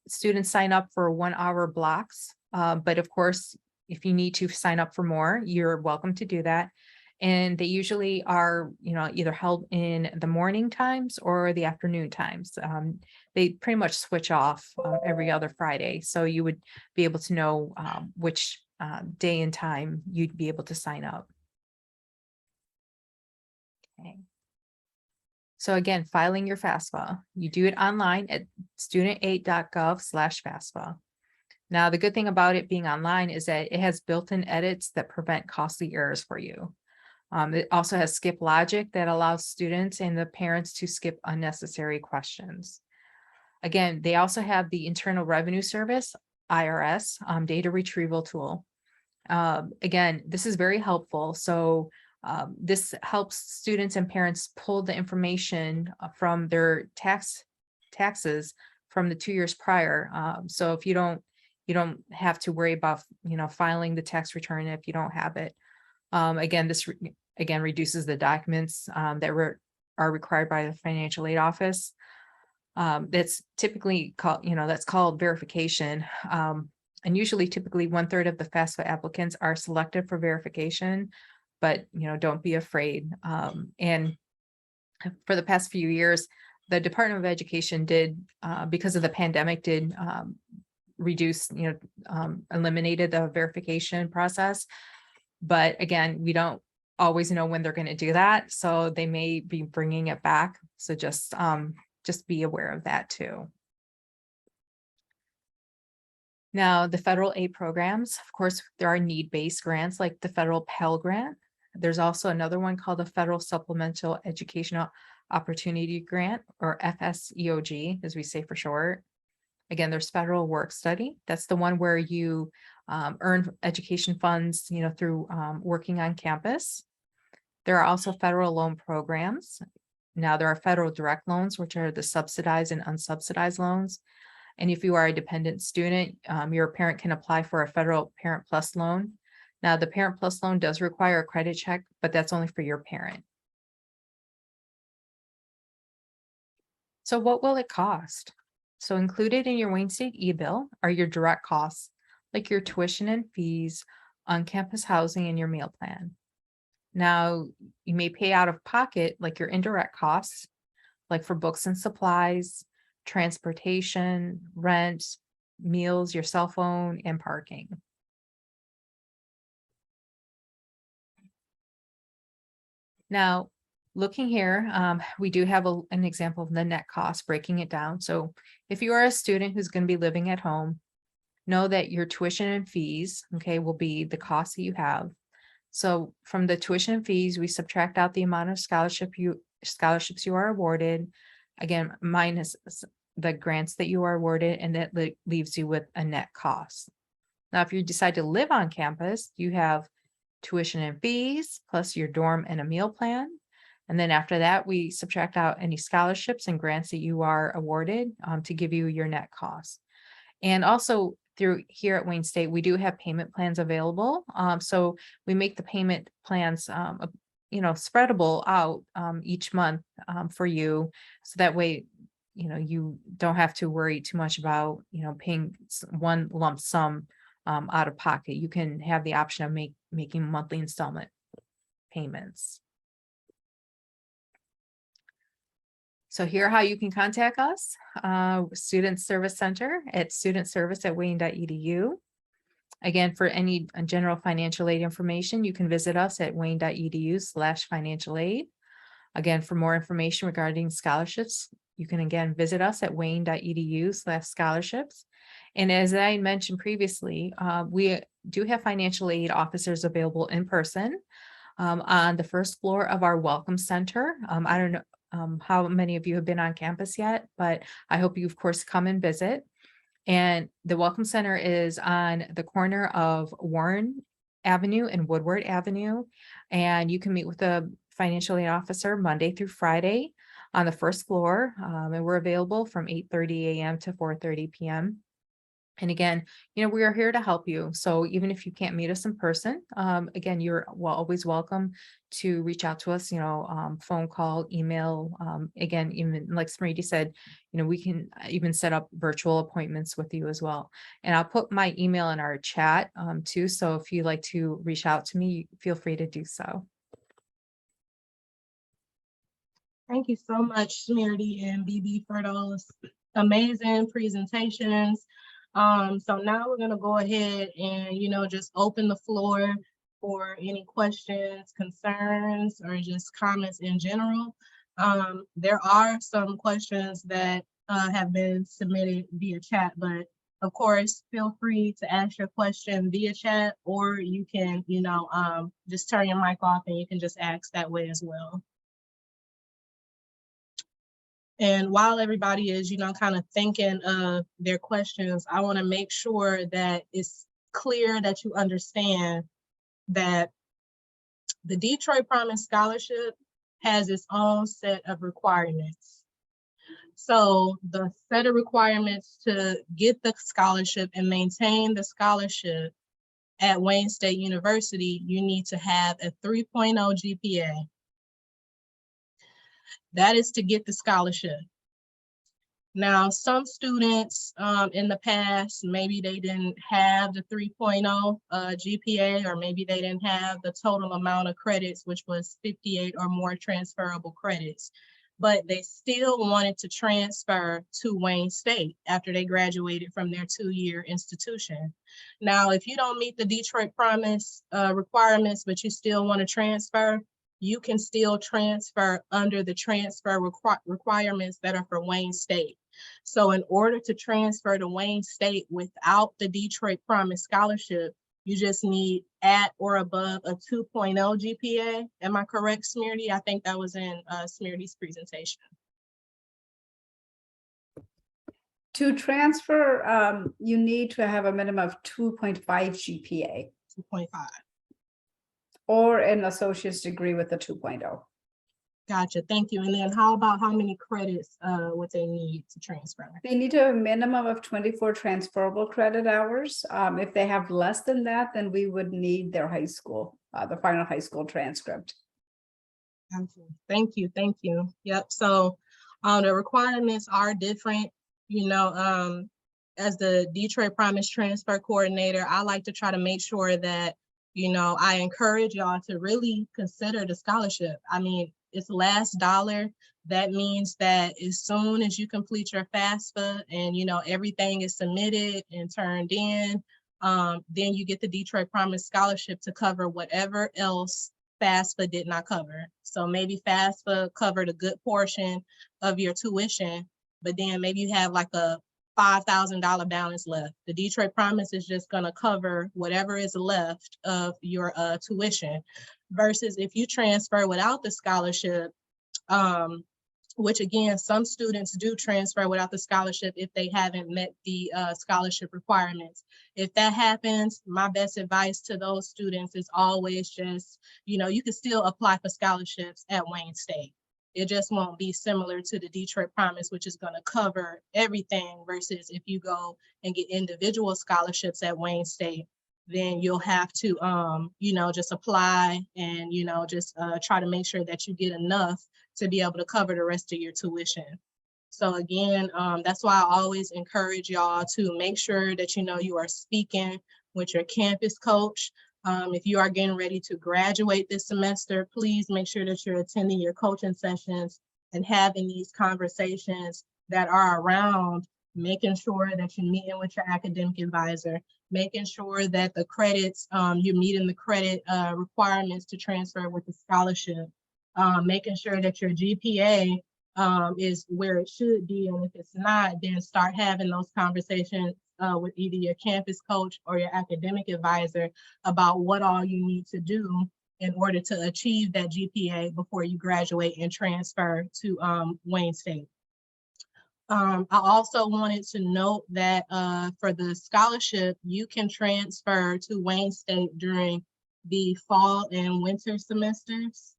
students sign up for 1 hour blocks, but of course, if you need to sign up for more, you're welcome to do that. And they usually are, either held in the morning times or the afternoon times. They pretty much switch off every other Friday. So you would be able to know which day and time you'd be able to sign up. Okay. So again, filing your FAFSA, you do it online at studentaid.gov/FAFSA. Now, the good thing about it being online is that it has built-in edits that prevent costly errors for you. It also has skip logic that allows students and the parents to skip unnecessary questions. Again, they also have the Internal Revenue Service, IRS, data retrieval tool. Again, this is very helpful. So this helps students and parents pull the information from their taxes from the 2 years prior. So if you don't have to worry about, filing the tax return if you don't have it. Again, this reduces the documents that are required by the financial aid office. That's typically called, that's called verification. And usually typically 1/3 of the FAFSA applicants are selected for verification, but, don't be afraid. And for the past few years, the Department of Education did, because of the pandemic, did reduce, eliminated the verification process. But again, we don't always know when they're going to do that. So they may be bringing it back. So just be aware of that too. Now, the federal aid programs, of course, there are need-based grants like the federal Pell Grant. There's also another one called the Federal Supplemental Educational Opportunity Grant, or FSEOG, as we say for short. Again, there's federal work study. That's the one where you earn education funds, through working on campus. There are also federal loan programs. Now there are federal direct loans, which are the subsidized and unsubsidized loans. And if you are a dependent student, your parent can apply for a federal Parent Plus loan. Now the Parent Plus loan does require a credit check, but that's only for your parent. So what will it cost? So included in your Wayne State e-bill are your direct costs, like your tuition and fees, on-campus housing, and your meal plan. Now, you may pay out of pocket, like your indirect costs, like for books and supplies, transportation, rent, meals, your cell phone, and parking. Now, looking here, we do have an example of the net cost, breaking it down. So if you are a student who's going to be living at home, know that your tuition and fees, will be the cost that you have. So from the tuition and fees, we subtract out the amount of scholarships you are awarded, again, minus the grants that you are awarded, and that leaves you with a net cost. Now, if you decide to live on campus, you have tuition and fees plus your dorm and a meal plan. And then after that, we subtract out any scholarships and grants that you are awarded to give you your net cost. And also through here at Wayne State, we do have payment plans available. So we make the payment plans, spreadable out each month for you. So that way, you don't have to worry too much about, paying one lump sum out of pocket. You can have the option of making monthly installment payments. So here, how you can contact us, Student Service Center at studentservice@wayne.edu. Again, for any general financial aid information, you can visit us at wayne.edu/financial aid. Again, for more information regarding scholarships, you can again visit us at wayne.edu/scholarships. And as I mentioned previously, we do have financial aid officers available in person on the first floor of our Welcome Center. I don't know how many of you have been on campus yet, but I hope you, of course, come and visit. And the Welcome Center is on the corner of Warren Avenue and Woodward Avenue. And you can meet with a financial aid officer Monday through Friday on the first floor. And we're available from 8:30 a.m. to 4:30 p.m. And again, we are here to help you. So even if you can't meet us in person, again, you're always welcome to reach out to us, phone call, email. Again, even like Smriti said, we can even set up virtual appointments with you as well. And I'll put my email in our chat too. So if you'd like to reach out to me, feel free to do so. Thank you so much, Smriti and Bibi, for those amazing presentations. So now we're going to go ahead and, just open the floor for any questions, concerns, or just comments in general. There are some questions that have been submitted via chat, but of course, feel free to ask your question via chat, or you can, just turn your mic off and you can just ask that way as well. And while everybody is, kind of thinking of their questions, I want to make sure that it's clear that you understand that the Detroit Promise Scholarship has its own set of requirements. So the set of requirements to get the scholarship and maintain the scholarship at Wayne State University, you need to have a 3.0 GPA. That is to get the scholarship. Now, some students in the past, maybe they didn't have the 3.0 GPA, or maybe they didn't have the total amount of credits, which was 58 or more transferable credits, but they still wanted to transfer to Wayne State after they graduated from their 2-year institution. Now, if you don't meet the Detroit Promise requirements, but you still want to transfer, you can still transfer under the transfer requirements that are for Wayne State. So in order to transfer to Wayne State without the Detroit Promise Scholarship, you just need at or above a 2.0 GPA. Am I correct, Smriti? I think that was in Smriti's presentation. To transfer, you need to have a minimum of 2.5 GPA. 2.5. Or an associate's degree with a 2.0. Gotcha, thank you. And then how about how many credits would they need to transfer? They need to have a minimum of 24 transferable credit hours. If they have less than that, then we would need their high school, the final high school transcript. Gotcha. Thank you, thank you. Yep, so the requirements are different. As the Detroit Promise Transfer Coordinator, I like to try to make sure that I encourage y'all to really consider the scholarship. I mean, it's last dollar. That means that as soon as you complete your FAFSA and, everything is submitted and turned in, then you get the Detroit Promise Scholarship to cover whatever else FAFSA did not cover. So maybe FAFSA covered a good portion of your tuition, but then maybe you have like a $5,000 balance left. The Detroit Promise is just going to cover whatever is left of your tuition, versus if you transfer without the scholarship, which again, some students do transfer without the scholarship if they haven't met the scholarship requirements. If that happens, my best advice to those students is always just, you can still apply for scholarships at Wayne State. It just won't be similar to the Detroit Promise, which is going to cover everything, versus if you go and get individual scholarships at Wayne State, then you'll have to, just apply and, just try to make sure that you get enough to be able to cover the rest of your tuition. So again, that's why I always encourage y'all to make sure that, you are speaking with your campus coach. If you are getting ready to graduate this semester, please make sure that you're attending your coaching sessions and having these conversations that are around making sure that you're meeting with your academic advisor, making sure that the credits, you're meeting the credit requirements to transfer with the scholarship, making sure that your GPA is where it should be. And if it's not, then start having those conversations with either your campus coach or your academic advisor about what all you need to do in order to achieve that GPA before you graduate and transfer to Wayne State. I also wanted to note that for the scholarship, you can transfer to Wayne State during the fall and winter semesters.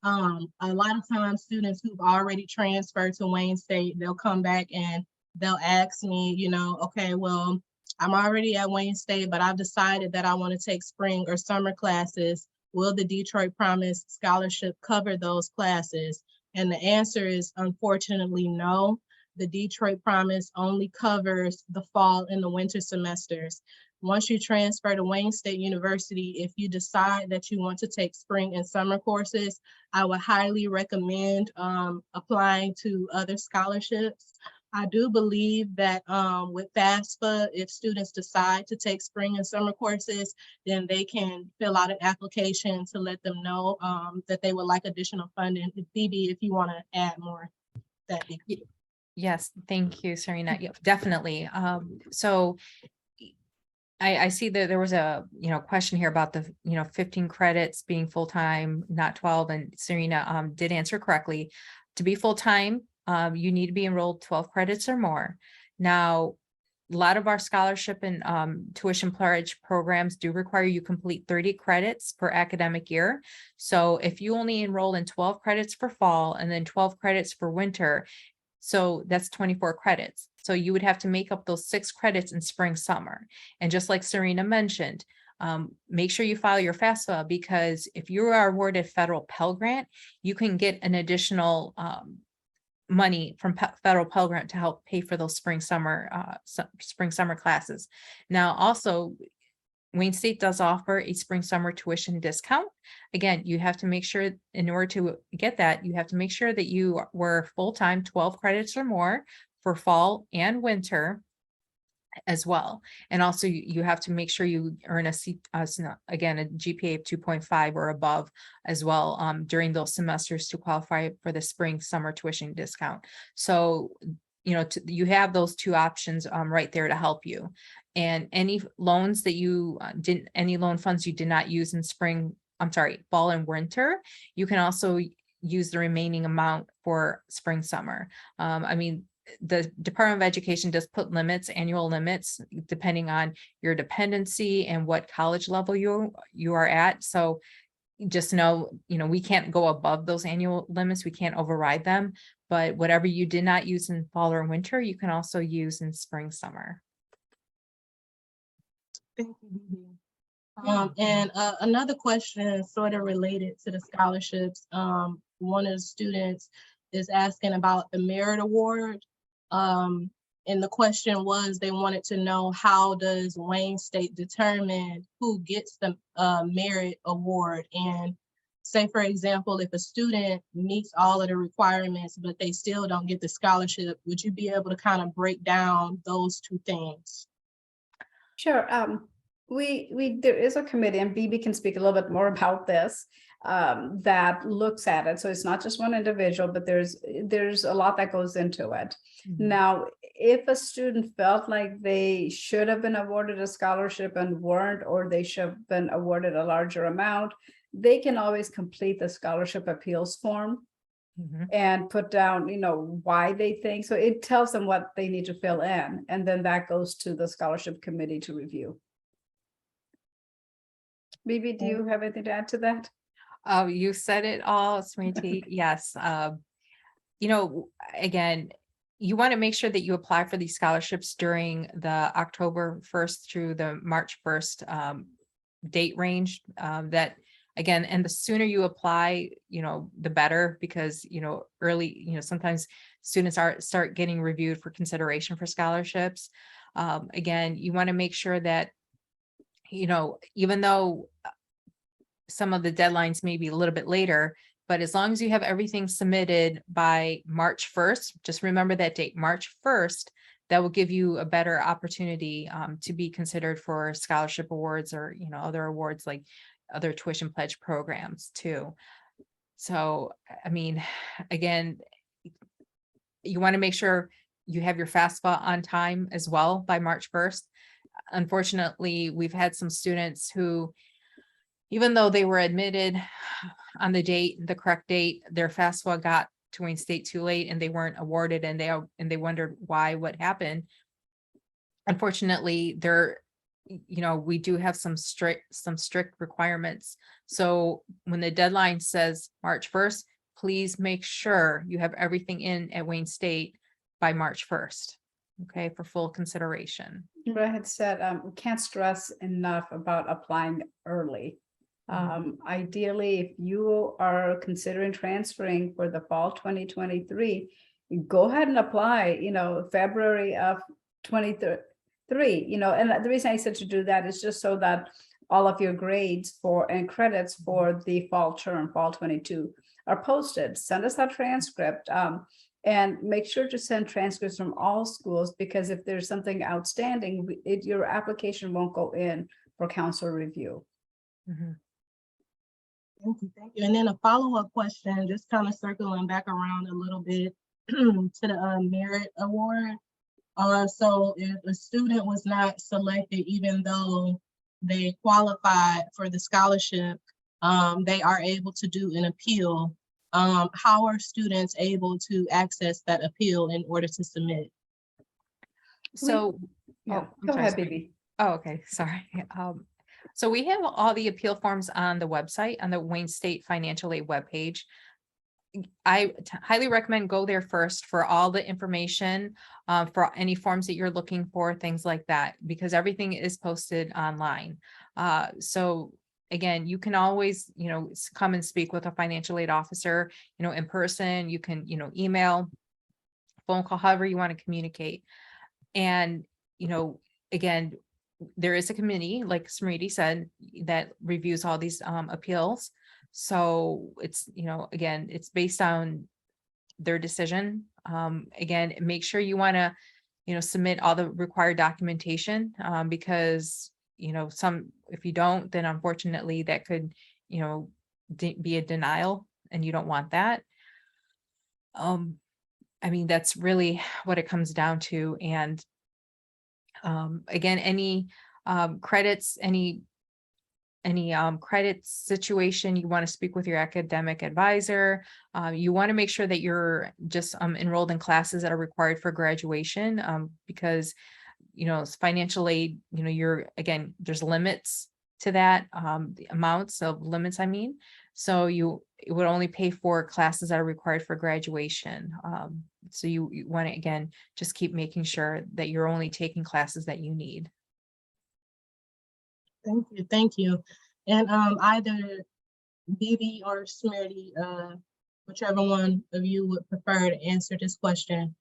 A lot of times students who've already transferred to Wayne State, they'll come back and they'll ask me, you know, okay, well, I'm already at Wayne State, but I've decided that I want to take spring or summer classes. Will the Detroit Promise Scholarship cover those classes? And the answer is unfortunately no. The Detroit Promise only covers the fall and the winter semesters. Once you transfer to Wayne State University, if you decide that you want to take spring and summer courses, I would highly recommend applying to other scholarships. I do believe that with FAFSA, if students decide to take spring and summer courses, then they can fill out an application to let them know that they would like additional funding. Bibi, if you want to add more, that'd be great. Yes, thank you, Syrena. Yeah, definitely. So I see that there was a, question here about the, 15 credits being full-time, not 12, and Syrena did answer correctly. To be full-time, you need to be enrolled 12 credits or more. Now, a lot of our scholarship and tuition pledge programs do require you complete 30 credits per academic year. So if you only enroll in 12 credits for fall and then 12 credits for winter, so that's 24 credits. So you would have to make up those 6 credits in spring, summer. And just like Syrena mentioned, make sure you file your FAFSA, because if you are awarded federal Pell Grant, you can get an additional money from federal Pell Grant to help pay for those spring, summer classes. Now, also, Wayne State does offer a spring summer tuition discount. Again, you have to make sure, in order to get that, you have to make sure that you were full-time 12 credits or more for fall and winter as well. And also you have to make sure you earn a GPA of 2.5 or above as well during those semesters to qualify for the spring summer tuition discount. So, you have those 2 options right there to help you. And any loans that you any loan funds you did not use in fall and winter, you can also use the remaining amount for spring, summer. The Department of Education does put limits, annual limits, depending on your dependency and what college level you are at. So just know, we can't go above those annual limits. We can't override them, but whatever you did not use in fall or winter, you can also use in spring, summer. Thank you, Bibi. And another question sort of related to the scholarships. One of the students is asking about the merit award. And the question was, they wanted to know, how does Wayne State determine who gets the merit award? And say, for example, if a student meets all of the requirements, but they still don't get the scholarship, would you be able to kind of break down those 2 things? Sure. There is a committee, and Bibi can speak a little bit more about this, that looks at it. So it's not just one individual, but there's a lot that goes into it. Mm-hmm. Now, if a student felt like they should have been awarded a scholarship and weren't, or they should have been awarded a larger amount, they can always complete the scholarship appeals form. Mm-hmm. And put down, why they think. So it tells them what they need to fill in, and then that goes to the scholarship committee to review. Bibi, do you have anything to add to that? Oh, you said it all, Smriti. Yes. Again, you want to make sure that you apply for these scholarships during the October 1st through the March 1st date range. That again, and the sooner you apply, the better, because, early, sometimes students start getting reviewed for consideration for scholarships. Again, you want to make sure that, even though some of the deadlines may be a little bit later, but as long as you have everything submitted by March 1st, just remember that date, March 1st, that will give you a better opportunity to be considered for scholarship awards or, other awards like other tuition pledge programs too. So, I mean, again, you want to make sure you have your FAFSA on time as well by March 1st. Unfortunately, we've had some students who, even though they were admitted on the correct date, their FAFSA got to Wayne State too late and they weren't awarded, and they wondered what happened. Unfortunately, we do have some strict requirements. So when the deadline says March 1st, please make sure you have everything in at Wayne State by March 1st. Okay, for full consideration. What I had said, we can't stress enough about applying early. Ideally, if you are considering transferring for the fall 2023, go ahead and apply, February of 23, and the reason I said to do that is just so that all of your grades and credits for the fall term, fall 22, are posted. Send us that transcript. And make sure to send transcripts from all schools, because if there's something outstanding, your application won't go in for council review. Mm-hmm. Thank you. And then a follow-up question, just kind of circling back around a little bit to the merit award. So if a student was not selected, even though they qualified for the scholarship, they are able to do an appeal. How are students able to access that appeal in order to submit? So, go ahead, Bibi. Oh, okay, sorry. So we have all the appeal forms on the website, on the Wayne State Financial Aid webpage. I highly recommend go there first for all the information, for any forms that you're looking for, things like that, because everything is posted online. So again, you can always, come and speak with a financial aid officer, in person. You can, email, phone call, however you want to communicate. And, again, there is a committee, like Smriti said, that reviews all these appeals. So it's, again, it's based on their decision. Again, make sure you want to, submit all the required documentation, because if you don't, then unfortunately that could, be a denial, and you don't want that. I mean, that's really what it comes down to. And again, any credits, any credit situation, you want to speak with your academic advisor. You want to make sure that you're just enrolled in classes that are required for graduation, because financial aid, there's limits to that, the amounts of limits, so it would only pay for classes that are required for graduation. So you want to, again, just keep making sure that you're only taking classes that you need. Thank you. And either Bibi or Smriti, whichever one of you would prefer to answer this question.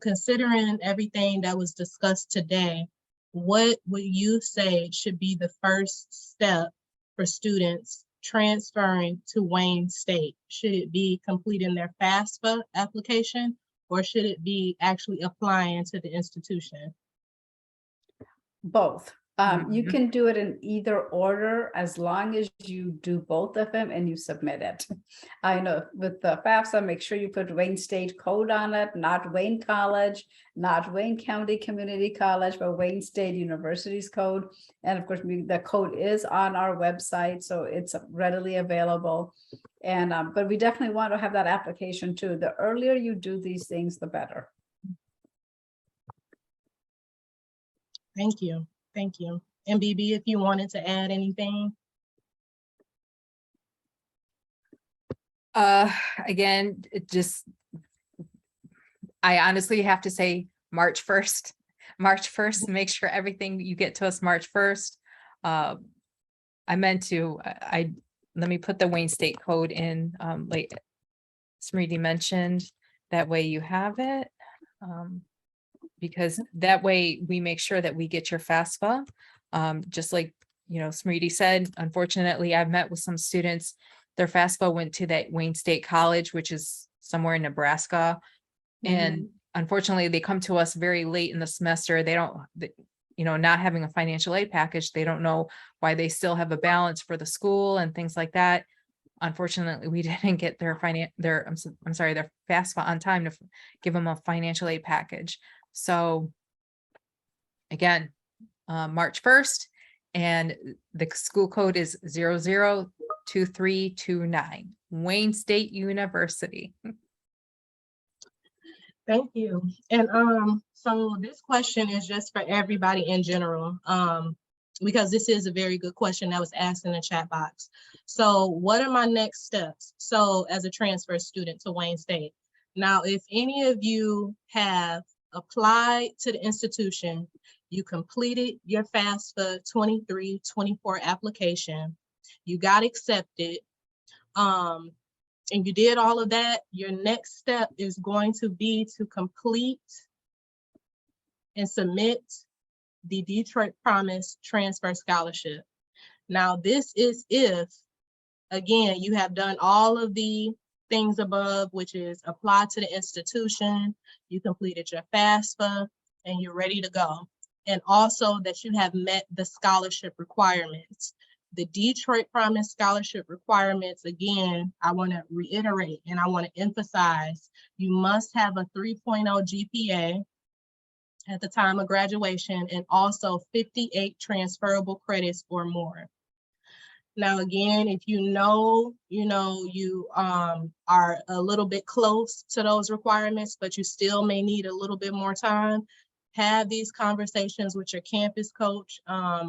Considering everything that was discussed today, what would you say should be the first step for students transferring to Wayne State? Should it be completing their FAFSA application, or should it be actually applying to the institution? Both. You can do it in either order, as long as you do both of them and you submit it. I know with the FAFSA, make sure you put Wayne State code on it, not Wayne College, not Wayne County Community College, but Wayne State University's code. And of course, the code is on our website, so it's readily available. And but we definitely want to have that application too. The earlier you do these things, the better. Thank you. Thank you. And Bibi, if you wanted to add anything. Again, I honestly have to say March 1st, make sure everything you get to us March 1st. Let me put the Wayne State code in, like Smriti mentioned, that way you have it. Because that way we make sure that we get your FAFSA. Just like, Smriti said, unfortunately, I've met with some students, their FAFSA went to that Wayne State College, which is somewhere in Nebraska. And unfortunately, they come to us very late in the semester. They don't, not having a financial aid package, they don't know why they still have a balance for the school and things like that. Unfortunately, we didn't get their their FAFSA on time to give them a financial aid package. So again, March 1st, and the school code is 002329, Wayne State University. Thank you. And so this question is just for everybody in general, because this is a very good question that was asked in the chat box. So what are my next steps? So as a transfer student to Wayne State. Now, if any of you have applied to the institution, you completed your FAFSA 23-24 application, you got accepted, and you did all of that, your next step is going to be to complete and submit the Detroit Promise Transfer Scholarship. Now, this is if, again, you have done all of the things above, which is apply to the institution, you completed your FAFSA, and you're ready to go. And also that you have met the scholarship requirements. The Detroit Promise Scholarship requirements, again, I want to reiterate and I want to emphasize, you must have a 3.0 GPA at the time of graduation and also 58 transferable credits or more. Now, again, if you are a little bit close to those requirements, but you still may need a little bit more time, have these conversations with your campus coach,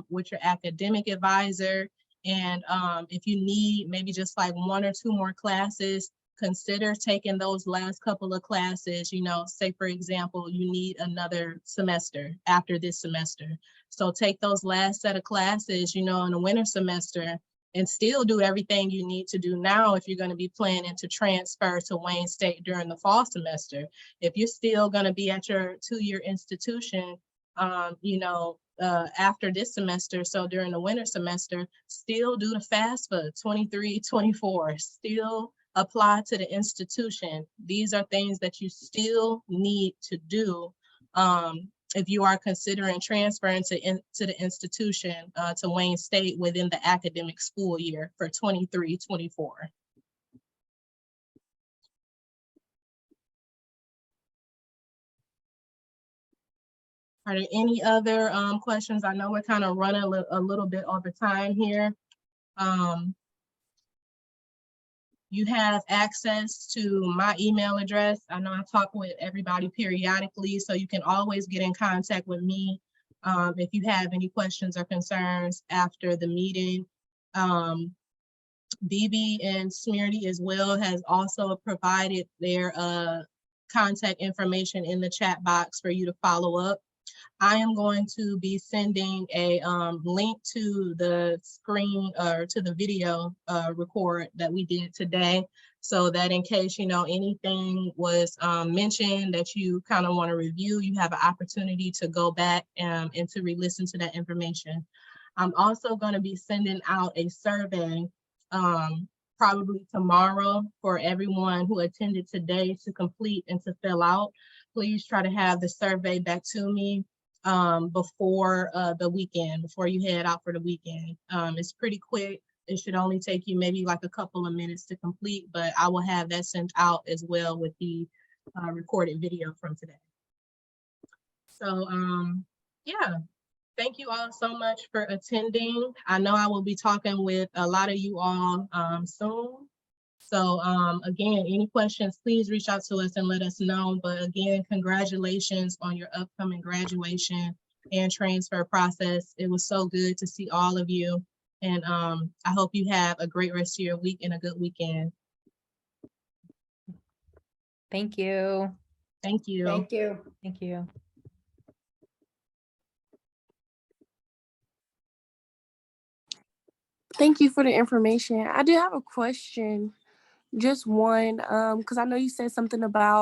with your academic advisor. And if you need maybe just like 1 or 2 more classes, consider taking those last couple of classes. Say for example, you need another semester after this semester. So take those last set of classes, in the winter semester, and still do everything you need to do now if you're going to be planning to transfer to Wayne State during the fall semester. If you're still going to be at your 2-year institution, after this semester, so during the winter semester, still do the FAFSA 23-24, still apply to the institution. These are things that you still need to do if you are considering transferring to the institution, to Wayne State within the academic school year for 23-24. Are there any other questions? I know we're kind of running a little bit over time here. You have access to my email address. I know I talk with everybody periodically, so you can always get in contact with me if you have any questions or concerns after the meeting. Bibi and Smriti as well has also provided their contact information in the chat box for you to follow up. I am going to be sending a link to the screen or to the video record that we did today, so that in case anything was mentioned that you kind of want to review, you have an opportunity to go back and to re-listen to that information. I'm also going to be sending out a survey probably tomorrow for everyone who attended today to complete and to fill out. Please try to have the survey back to me before the weekend, before you head out for the weekend. It's pretty quick. It should only take you maybe like a couple of minutes to complete, but I will have that sent out as well with the recorded video from today. So yeah, thank you all so much for attending. I know I will be talking with a lot of you all soon. So again, any questions, please reach out to us and let us know. But again, congratulations on your upcoming graduation and transfer process. It was so good to see all of you. And I hope you have a great rest of your week and a good weekend. Thank you. Thank you. Thank you. Thank you. Thank you for the information. I do have a question, just one, because I know you said something about